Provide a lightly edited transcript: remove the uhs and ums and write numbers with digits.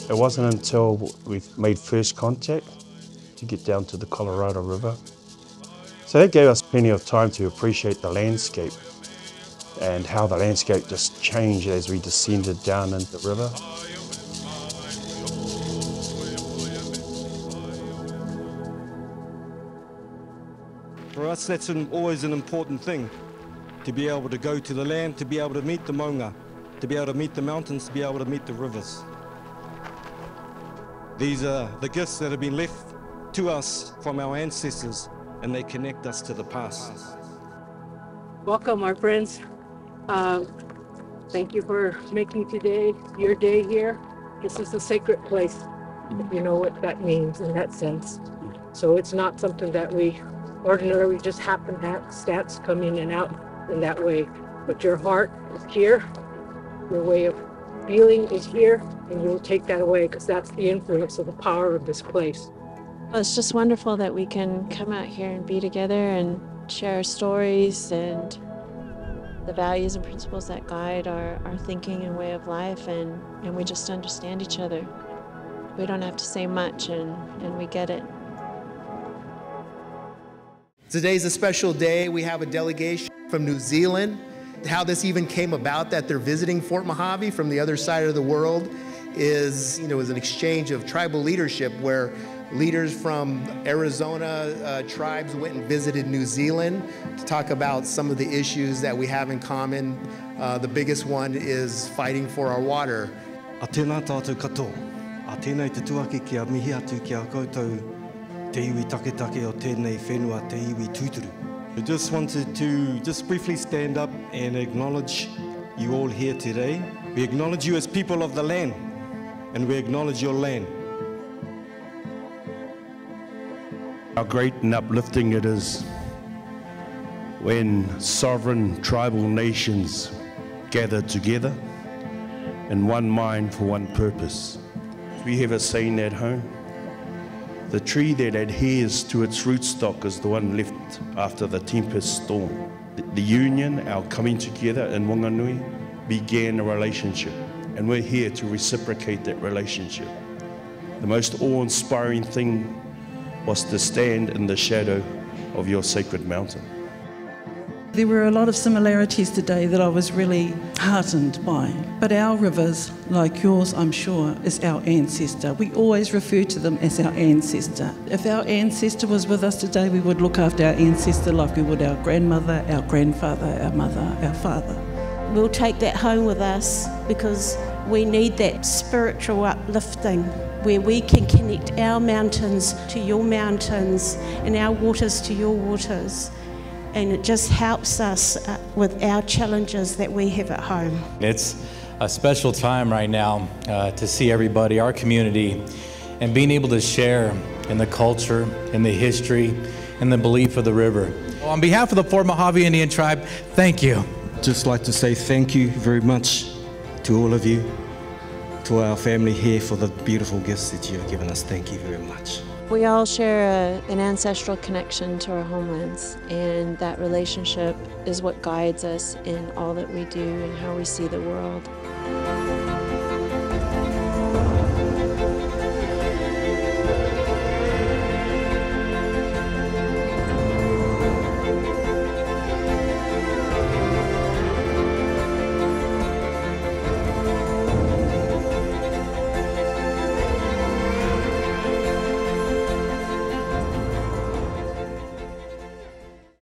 It wasn't until we made first contact to get down to the Colorado River. So that gave us plenty of time to appreciate the landscape and how the landscape just changed as we descended down into the river. For us, that's always an important thing, to be able to go to the land, to be able to meet the maunga, to be able to meet the mountains, to be able to meet the rivers. These are the gifts that have been left to us from our ancestors, and they connect us to the past. Welcome, our friends. Thank you for making today your day here. This is a sacred place, if you know what that means in that sense. So it's not something that we ordinarily just happen to have stats come in and out in that way. But your heart is here, your way of feeling is here, and you'll take that away because that's the influence of the power of this place. Well, it's just wonderful that we can come out here and be together and share our stories and the values and principles that guide our thinking and way of life, and we just understand each other. We don't have to say much, and we get it. Today's a special day. We have a delegation from New Zealand. How this even came about that they're visiting Fort Mojave from the other side of the world is an exchange of tribal leadership where leaders from Arizona tribes went and visited New Zealand to talk about some of the issues that we have in common. The biggest one is fighting for our water. A tēnā tātou katoa, a tēnei te tuake kia mihi atu kia koutou te iwi taketake o tēnei whenua te iwi tūturu. I just wanted to briefly stand up and acknowledge you all here today. We acknowledge you as people of the land, and we acknowledge your land. How great and uplifting it is when sovereign tribal nations gather together in one mind for one purpose. We have a saying at home: the tree that adheres to its rootstock is the one left after the tempest storm. The union, our coming together in Whanganui, began a relationship, and we're here to reciprocate that relationship. The most awe-inspiring thing was to stand in the shadow of your sacred mountain. There were a lot of similarities today that I was really heartened by. But our rivers, like yours, I'm sure, is our ancestor. We always refer to them as our ancestor. If our ancestor was with us today, we would look after our ancestor like we would our grandmother, our grandfather, our mother, our father. We'll take that home with us because we need that spiritual uplifting where we can connect our mountains to your mountains and our waters to your waters. And it just helps us with our challenges that we have at home. It's a special time right now to see everybody, our community, and being able to share in the culture, in the history, and the belief of the river. On behalf of the Fort Mojave Indian Tribe, thank you. Just like to say thank you very much to all of you, to our family here for the beautiful gifts that you have given us. Thank you very much. We all share an ancestral connection to our homelands, and that relationship is what guides us in all that we do and how we see the world.